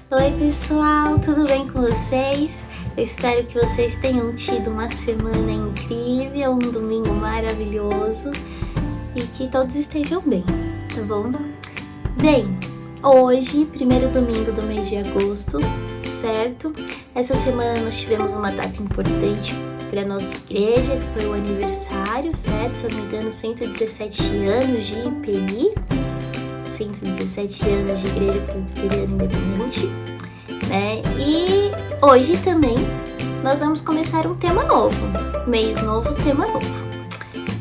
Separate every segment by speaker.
Speaker 1: Oi pessoal, tudo bem com vocês? Eu espero que vocês tenham tido uma semana incrível, um domingo maravilhoso e que todos estejam bem, tá bom? Bem, hoje, primeiro domingo do mês de agosto, certo? Essa semana nós tivemos uma data importante para nossa igreja, que foi o aniversário, certo? Se eu não me engano, 117 anos de IPI. 117 anos de Igreja Presbiteriana Independente, né? E hoje também nós vamos começar um tema novo, mês novo, tema novo.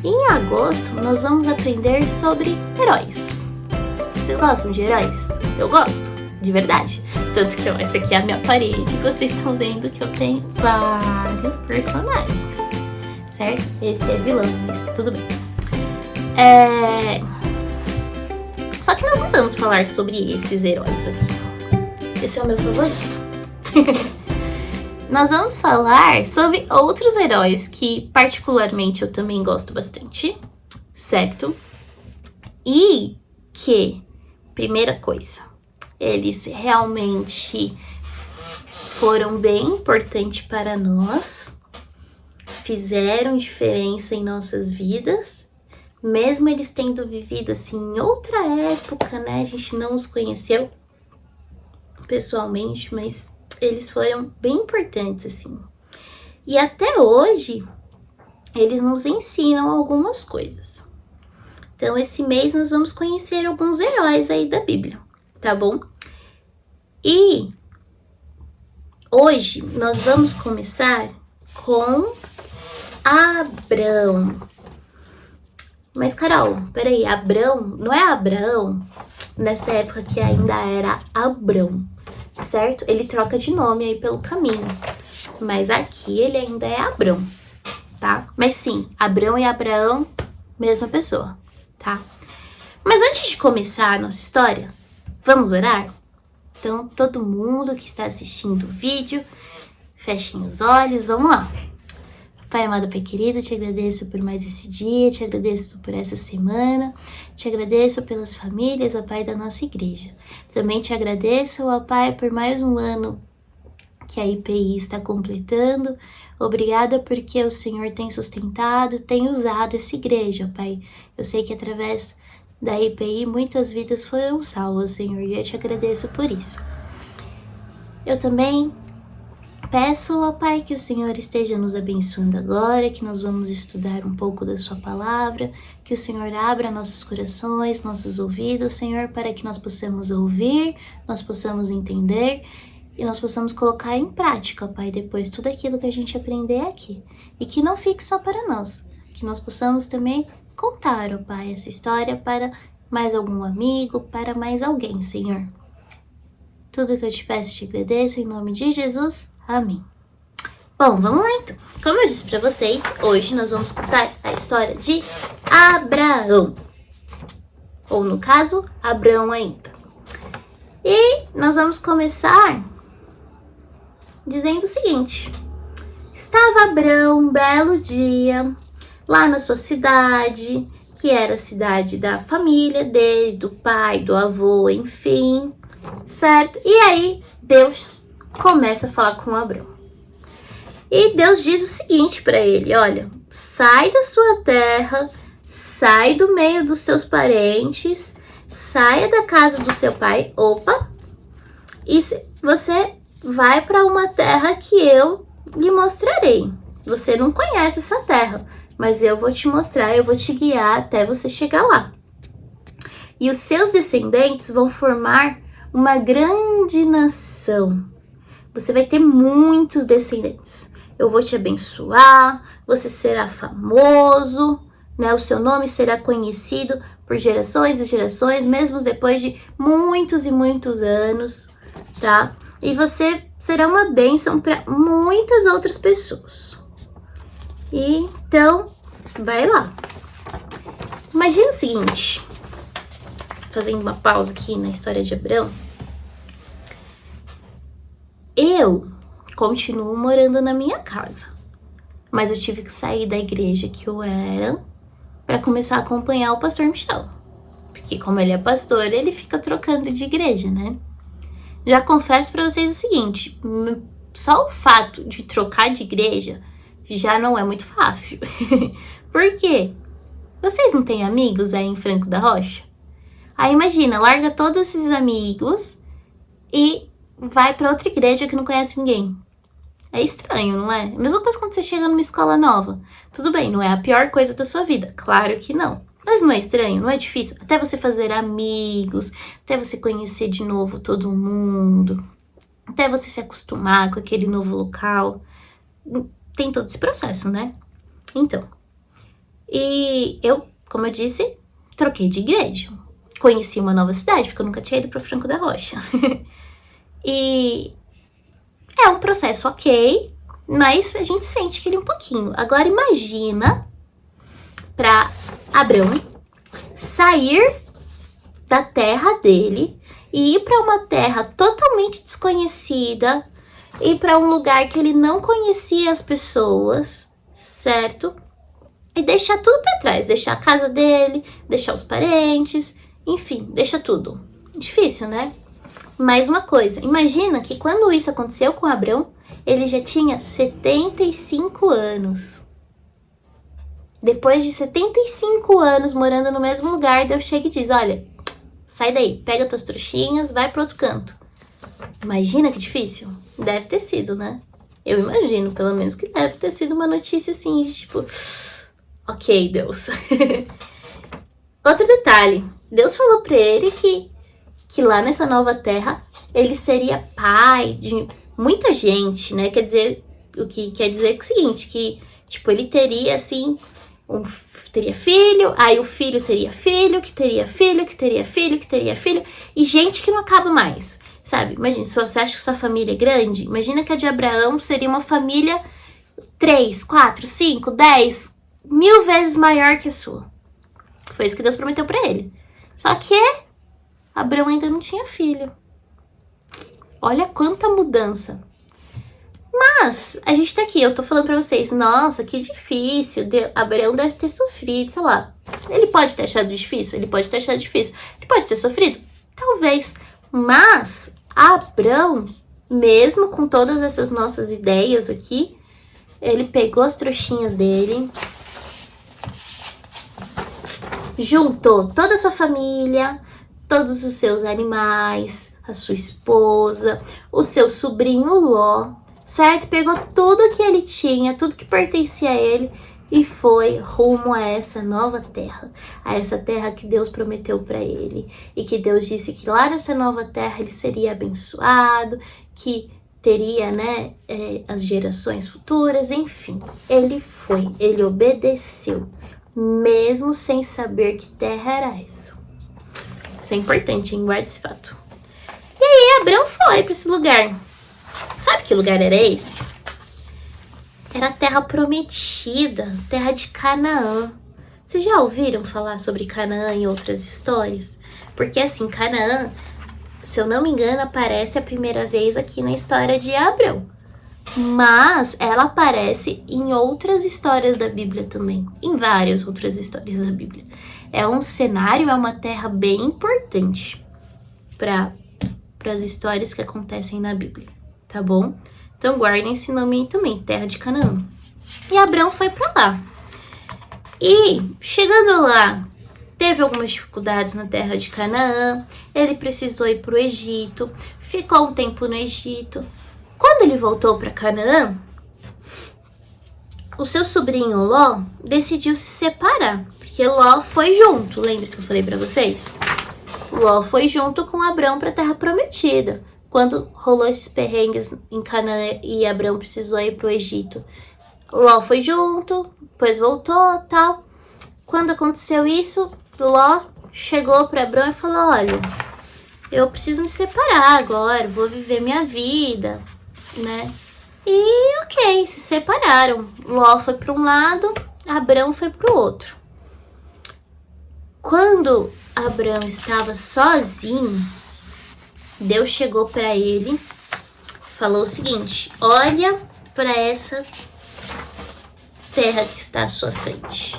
Speaker 1: Em agosto nós vamos aprender sobre heróis. Vocês gostam de heróis? Eu gosto, de verdade. Tanto que essa aqui é a minha parede, vocês estão vendo que eu tenho vários personagens, certo? Esse é vilão, mas tudo bem. Só que nós não vamos falar sobre esses heróis aqui. Esse é o meu favorito. Nós vamos falar sobre outros heróis que particularmente eu também gosto bastante, certo? E que, primeira coisa, eles realmente foram bem importantes para nós, fizeram diferença em nossas vidas. Mesmo eles tendo vivido assim em outra época, né? A gente não os conheceu pessoalmente, mas eles foram bem importantes assim. E até hoje, eles nos ensinam algumas coisas. Então, esse mês nós vamos conhecer alguns heróis aí da Bíblia, tá bom? E hoje nós vamos começar com Abrão. Mas, Carol, peraí, Abrão, não é Abraão? Nessa época que ainda era Abrão, certo? Ele troca de nome aí pelo caminho, mas aqui ele ainda é Abrão, tá? Mas sim, Abrão e Abraão, mesma pessoa, tá? Mas antes de começar a nossa história, vamos orar? Então, todo mundo que está assistindo o vídeo, fechem os olhos, vamos lá. Pai amado, Pai querido, te agradeço por mais esse dia, te agradeço por essa semana, te agradeço pelas famílias, ó Pai, da nossa igreja. Também te agradeço, ó Pai, por mais um ano que a IPI está completando. Obrigada porque o Senhor tem sustentado, tem usado essa igreja, ó Pai. Eu sei que através da IPI muitas vidas foram salvas, Senhor, e eu te agradeço por isso. Eu também peço, ó Pai, que o Senhor esteja nos abençoando agora, que nós vamos estudar um pouco da sua palavra, que o Senhor abra nossos corações, nossos ouvidos, Senhor, para que nós possamos ouvir, nós possamos entender e nós possamos colocar em prática, ó Pai, depois tudo aquilo que a gente aprender aqui. E que não fique só para nós, que nós possamos também contar, ó Pai, essa história para mais algum amigo, para mais alguém, Senhor. Tudo que eu te peço, te agradeço, em nome de Jesus. Amém. Bom, vamos lá então. Como eu disse para vocês, hoje nós vamos contar a história de Abraão. Ou no caso, Abrão ainda. E nós vamos começar dizendo o seguinte. Estava Abrão um belo dia lá na sua cidade, que era a cidade da família dele, do pai, do avô, enfim, certo? E aí, Deus começa a falar com Abrão. E Deus diz o seguinte para ele, olha, sai da sua terra, sai do meio dos seus parentes, saia da casa do seu pai, e você vai para uma terra que eu lhe mostrarei. Você não conhece essa terra, mas eu vou te mostrar, eu vou te guiar até você chegar lá. E os seus descendentes vão formar uma grande nação. Você vai ter muitos descendentes. Eu vou te abençoar, você será famoso, né? O seu nome será conhecido por gerações e gerações, mesmo depois de muitos e muitos anos, tá? E você será uma bênção para muitas outras pessoas. E, então, vai lá. Imagina o seguinte, fazendo uma pausa aqui na história de Abrão. Eu continuo morando na minha casa, mas eu tive que sair da igreja que eu era para começar a acompanhar o pastor Michel. Porque como ele é pastor, ele fica trocando de igreja, né? Já confesso pra vocês o seguinte, só o fato de trocar de igreja já não é muito fácil. Por quê? Vocês não têm amigos aí em Franco da Rocha? Aí imagina, larga todos esses amigos e vai pra outra igreja que não conhece ninguém. É estranho, não é? A mesma coisa quando você chega numa escola nova. Tudo bem, não é a pior coisa da sua vida. Claro que não. Mas não é estranho, não é difícil. Até você fazer amigos, até você conhecer de novo todo mundo, até você se acostumar com aquele novo local. Tem todo esse processo, né? Então, e eu, como eu disse, troquei de igreja. Conheci uma nova cidade, porque eu nunca tinha ido para Franco da Rocha. E é um processo ok, mas a gente sente que ele um pouquinho. Agora imagina para Abrão sair da terra dele e ir para uma terra totalmente desconhecida, ir para um lugar que ele não conhecia as pessoas, certo? E deixar tudo para trás, deixar a casa dele, deixar os parentes, enfim, deixa tudo. Difícil, né? Mais uma coisa, imagina que quando isso aconteceu com Abrão, ele já tinha 75 anos. Depois de 75 anos morando no mesmo lugar, Deus chega e diz, olha, sai daí, pega tuas trouxinhas, vai para outro canto. Imagina que difícil? Deve ter sido, né? Eu imagino, pelo menos, que deve ter sido uma notícia assim, de tipo, ok, Deus. Outro detalhe, Deus falou para ele que lá nessa nova terra, ele seria pai de muita gente, né? Quer dizer, o que quer dizer é o seguinte, que, tipo, ele teria, assim, teria filho, aí o filho teria filho, que teria filho, que teria filho, que teria filho, e gente que não acaba mais, sabe? Imagina, se você acha que sua família é grande, imagina que a de Abraão seria uma família 3, 4, 5, 10, 1000 vezes maior que a sua. Foi isso que Deus prometeu pra ele. Só que Abrão ainda não tinha filho. Olha quanta mudança. Mas a gente tá aqui, eu tô falando pra vocês, nossa, que difícil, Abrão deve ter sofrido, sei lá. Ele pode ter achado difícil? Ele pode ter achado difícil. Ele pode ter sofrido? Talvez. Mas Abrão, mesmo com todas essas nossas ideias aqui, ele pegou as trouxinhas dele, juntou toda a sua família, todos os seus animais, a sua esposa, o seu sobrinho Ló, certo? Pegou tudo que ele tinha, tudo que pertencia a ele e foi rumo a essa nova terra, a essa terra que Deus prometeu para ele e que Deus disse que lá nessa nova terra ele seria abençoado, que teria, né, as gerações futuras, enfim. Ele foi, ele obedeceu, mesmo sem saber que terra era essa. Isso é importante, hein? Guarda esse fato. E aí, Abrão foi para esse lugar. Sabe que lugar era esse? Era a terra prometida, terra de Canaã. Vocês já ouviram falar sobre Canaã em outras histórias? Porque assim, Canaã, se eu não me engano, aparece a primeira vez aqui na história de Abrão. Mas ela aparece em outras histórias da Bíblia também. Em várias outras histórias da Bíblia. É um cenário, é uma terra bem importante para as histórias que acontecem na Bíblia, tá bom? Então guardem esse nome aí também, terra de Canaã. E Abrão foi para lá. E chegando lá, teve algumas dificuldades na terra de Canaã. Ele precisou ir para o Egito, ficou um tempo no Egito. Quando ele voltou para Canaã, o seu sobrinho Ló decidiu se separar, porque Ló foi junto, lembra que eu falei para vocês? Ló foi junto com Abrão para a terra prometida. Quando rolou esses perrengues em Canaã e Abrão precisou ir para o Egito, Ló foi junto, depois voltou, tal. Quando aconteceu isso, Ló chegou para Abrão e falou, olha, eu preciso me separar agora, vou viver minha vida, né? E ok, se separaram. Ló foi para um lado, Abrão foi para o outro. Quando Abrão estava sozinho, Deus chegou para ele, falou o seguinte, olha para essa terra que está à sua frente.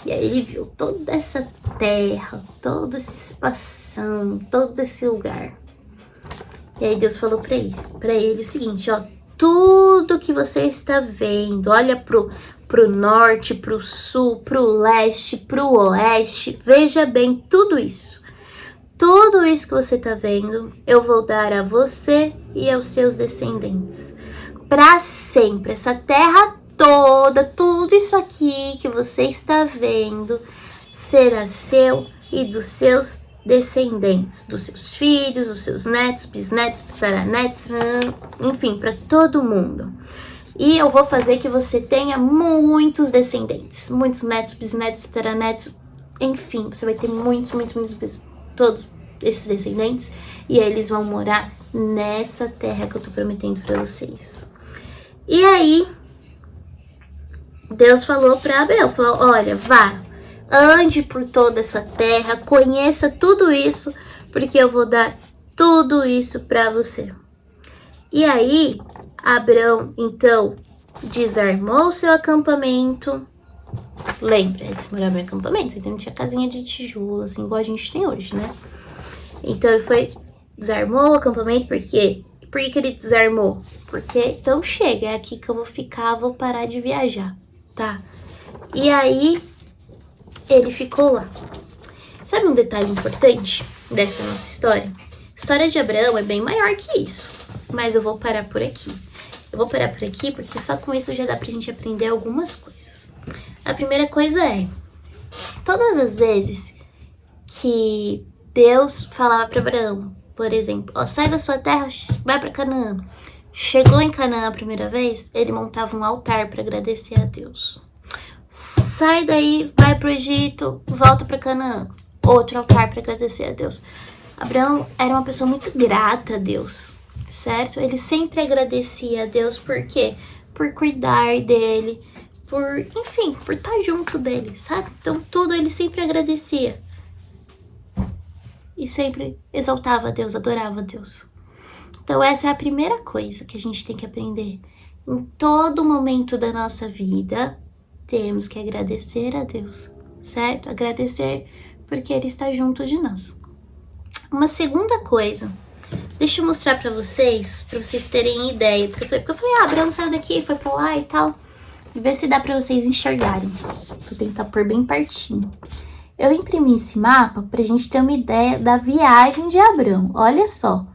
Speaker 1: E aí ele viu toda essa terra, todo esse espação, todo esse lugar. E aí Deus falou pra ele o seguinte, ó, tudo que você está vendo, olha pro norte, pro sul, pro leste, pro oeste, veja bem tudo isso. Tudo isso que você está vendo, eu vou dar a você e aos seus descendentes. Para sempre, essa terra toda, tudo isso aqui que você está vendo, será seu e dos seus descendentes, dos seus filhos, dos seus netos, bisnetos, tataranetos, enfim, para todo mundo. E eu vou fazer que você tenha muitos descendentes, muitos netos, bisnetos, tataranetos, enfim, você vai ter muitos, todos esses descendentes, e aí eles vão morar nessa terra que eu tô prometendo para vocês. E aí, Deus falou para Abraão, falou, olha, vá, ande por toda essa terra, conheça tudo isso, porque eu vou dar tudo isso para você. E aí, Abraão, então, desarmou seu acampamento. Lembra, eles moravam em acampamento, então não tinha casinha de tijolo, assim, igual a gente tem hoje, né? Então ele desarmou o acampamento, por quê? Por que ele desarmou? Porque, então chega, é aqui que eu vou ficar, vou parar de viajar, tá? E aí, ele ficou lá. Sabe um detalhe importante dessa nossa história? A história de Abraão é bem maior que isso, mas eu vou parar por aqui. Eu vou parar por aqui porque só com isso já dá pra gente aprender algumas coisas. A primeira coisa é, todas as vezes que Deus falava para Abraão, por exemplo, ó, sai da sua terra, vai para Canaã. Chegou em Canaã a primeira vez, ele montava um altar para agradecer a Deus. Sai daí, vai pro Egito, volta para Canaã. Outro altar para agradecer a Deus. Abraão era uma pessoa muito grata a Deus, certo? Ele sempre agradecia a Deus, por quê? Por cuidar dele, enfim, por estar junto dele, sabe? Então tudo ele sempre agradecia. E sempre exaltava a Deus, adorava a Deus. Então essa é a primeira coisa que a gente tem que aprender. Em todo momento da nossa vida, temos que agradecer a Deus, certo? Agradecer porque Ele está junto de nós. Uma segunda coisa, deixa eu mostrar pra vocês terem ideia. Porque eu falei, Abraão saiu daqui, foi pra lá e tal. E ver se dá pra vocês enxergarem. Vou tentar pôr bem pertinho. Eu imprimi esse mapa pra gente ter uma ideia da viagem de Abraão. Olha só,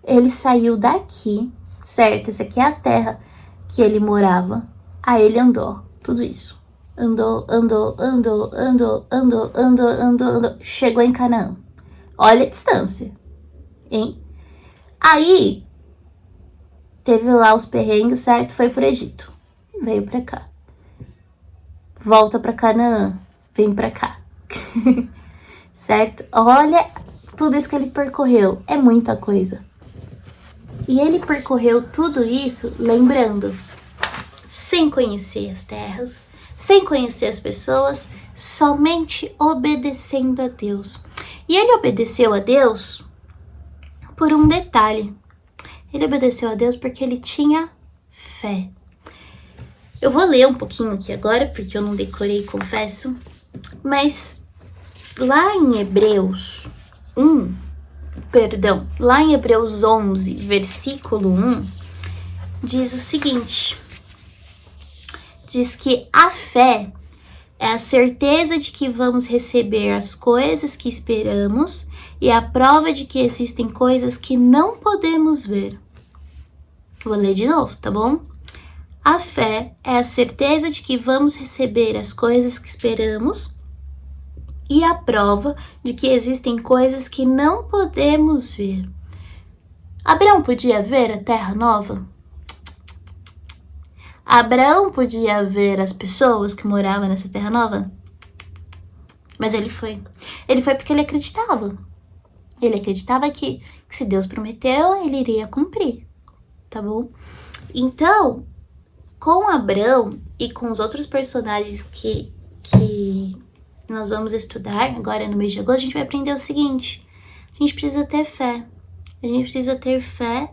Speaker 1: ele saiu daqui, certo? Essa aqui é a terra que ele morava. Aí ele andou, tudo isso. Andou. Chegou em Canaã. Olha a distância, hein? Aí, teve lá os perrengues, certo? Foi pro Egito. Veio pra cá. Volta pra Canaã. Vem pra cá. Certo? Olha tudo isso que ele percorreu. É muita coisa. E ele percorreu tudo isso, lembrando, sem conhecer as terras, sem conhecer as pessoas, somente obedecendo a Deus. E ele obedeceu a Deus por um detalhe. Ele obedeceu a Deus porque ele tinha fé. Eu vou ler um pouquinho aqui agora, porque eu não decorei, confesso. Mas lá em Hebreus 11, versículo 1, diz o seguinte. Diz que a fé é a certeza de que vamos receber as coisas que esperamos e a prova de que existem coisas que não podemos ver. Vou ler de novo, tá bom? A fé é a certeza de que vamos receber as coisas que esperamos e a prova de que existem coisas que não podemos ver. Abraão podia ver a terra nova? Abraão podia ver as pessoas que moravam nessa terra nova? Mas ele foi. Ele foi porque ele acreditava. Ele acreditava que se Deus prometeu, ele iria cumprir. Tá bom? Então, com Abraão e com os outros personagens que nós vamos estudar agora no mês de agosto, a gente vai aprender o seguinte. A gente precisa ter fé. A gente precisa ter fé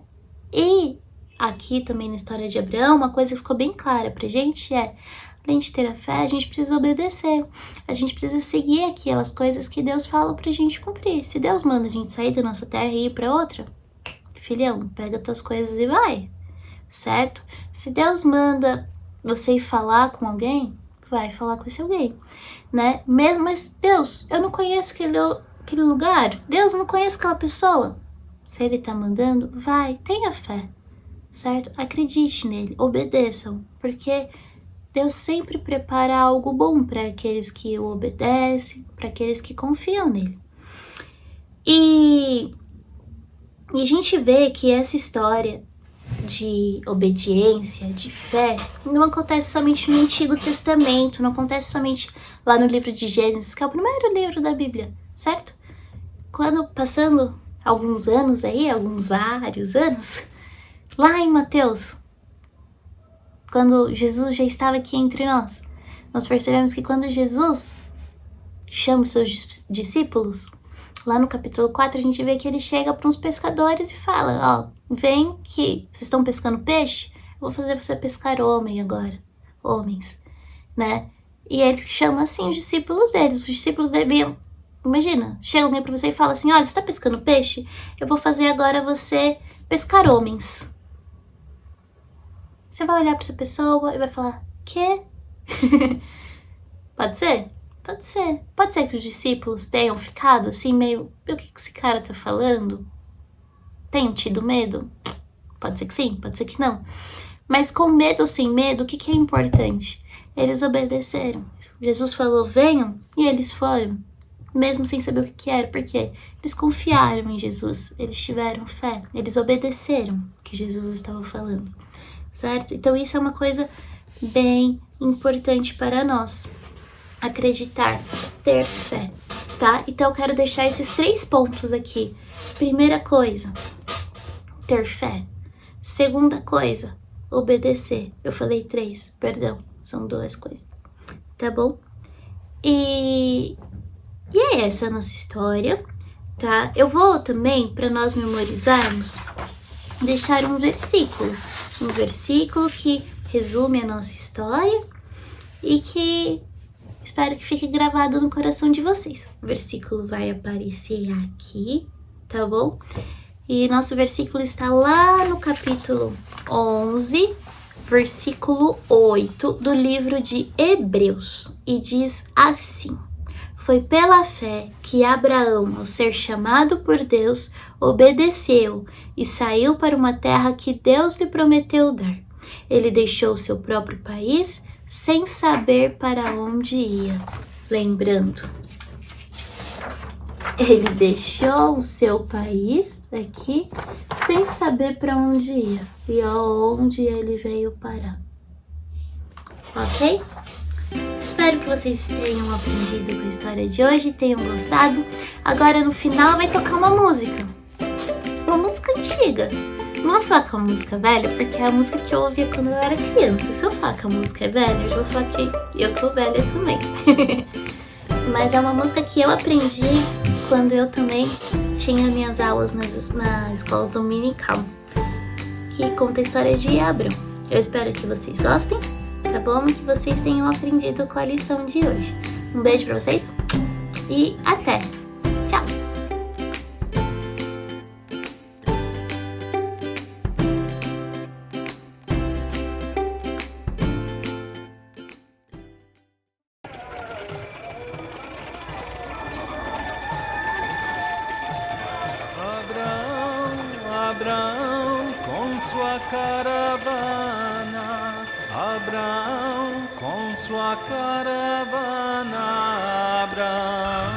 Speaker 1: e aqui também na história de Abraão, uma coisa que ficou bem clara pra gente é, além de ter a fé, a gente precisa obedecer. A gente precisa seguir aquelas coisas que Deus fala pra gente cumprir. Se Deus manda a gente sair da nossa terra e ir pra outra, filhão, pega tuas coisas e vai, certo? Se Deus manda você ir falar com alguém, vai falar com esse alguém, né? Mesmo, mas Deus, eu não conheço aquele lugar, Deus, eu não conheço aquela pessoa. Se ele tá mandando, vai, tenha fé, certo? Acredite nele, obedeçam, porque Deus sempre prepara algo bom para aqueles que o obedecem, para aqueles que confiam nele. E a gente vê que essa história de obediência, de fé, não acontece somente no Antigo Testamento, não acontece somente lá no livro de Gênesis, que é o primeiro livro da Bíblia, certo? Quando passando alguns anos aí, vários anos, lá em Mateus, quando Jesus já estava aqui entre nós, nós percebemos que quando Jesus chama os seus discípulos, lá no capítulo 4, a gente vê que ele chega para uns pescadores e fala, ó, vem que vocês estão pescando peixe, eu vou fazer você pescar homens, né? E ele chama assim os discípulos deviam, imagina, chega alguém para você e fala assim, olha, você tá pescando peixe? Eu vou fazer agora você pescar homens. Você vai olhar para essa pessoa e vai falar, quê? Pode ser? Pode ser. Pode ser que os discípulos tenham ficado assim meio, o que esse cara tá falando? Tenham tido medo? Pode ser que sim, pode ser que não. Mas com medo ou sem medo, o que é importante? Eles obedeceram. Jesus falou, venham, e eles foram. Mesmo sem saber o que era, porque eles confiaram em Jesus, eles tiveram fé, eles obedeceram o que Jesus estava falando, certo? Então isso é uma coisa bem importante para nós. Acreditar, ter fé, tá? Então eu quero deixar esses 3 pontos aqui. Primeira coisa, ter fé. Segunda coisa, obedecer. Eu falei 3, perdão, são 2 coisas, tá bom? E é essa a nossa história, tá? Eu vou também, para nós memorizarmos, deixar um versículo que resume a nossa história e que espero que fique gravado no coração de vocês. O versículo vai aparecer aqui, tá bom? E nosso versículo está lá no capítulo 11, versículo 8 do livro de Hebreus. E diz assim: foi pela fé que Abraão, ao ser chamado por Deus, obedeceu e saiu para uma terra que Deus lhe prometeu dar. Ele deixou seu próprio país sem saber para onde ia. Lembrando, ele deixou o seu país aqui sem saber para onde ia e aonde ele veio parar. Ok? Espero que vocês tenham aprendido com a história de hoje e tenham gostado. Agora no final vai tocar uma música antiga. Não vou falar que é uma música velha, porque é a música que eu ouvia quando eu era criança. Se eu falar que a música é velha, eu vou falar que eu tô velha também. Mas é uma música que eu aprendi quando eu também tinha minhas aulas na escola dominical, que conta a história de Abrão. Eu espero que vocês gostem, tá bom? E que vocês tenham aprendido com a lição de hoje. Um beijo pra vocês e até! Tchau!
Speaker 2: Abraão com sua caravana, Abraão com sua caravana, Abraão.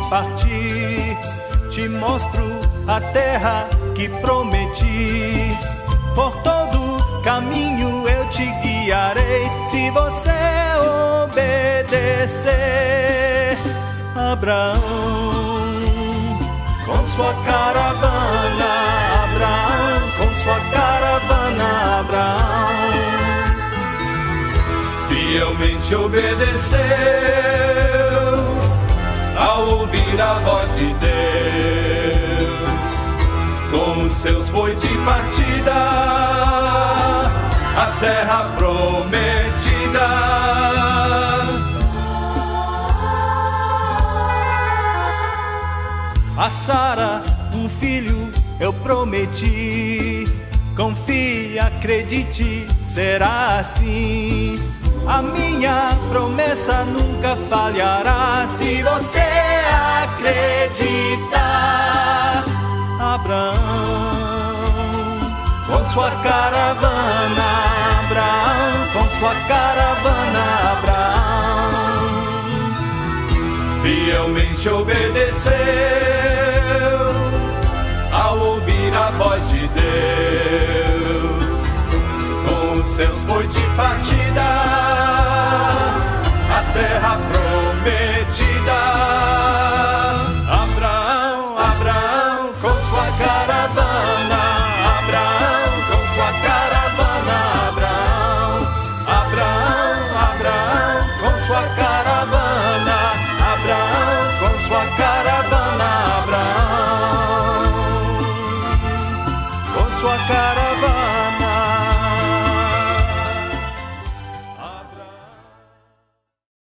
Speaker 2: Partir, te mostro a terra que prometi. Por todo caminho eu te guiarei, se você obedecer. Abraão, com sua caravana, Abraão, com sua caravana, Abraão. fielmente obedeceu ao ouvir a voz de Deus. Com os seus foi de partida a terra prometida. A Sara um filho eu prometi. Confie, acredite, será assim. A minha promessa nunca falhará se você acreditar. Abraão, com sua caravana, Abraão, com sua caravana, Abraão, fielmente obedeceu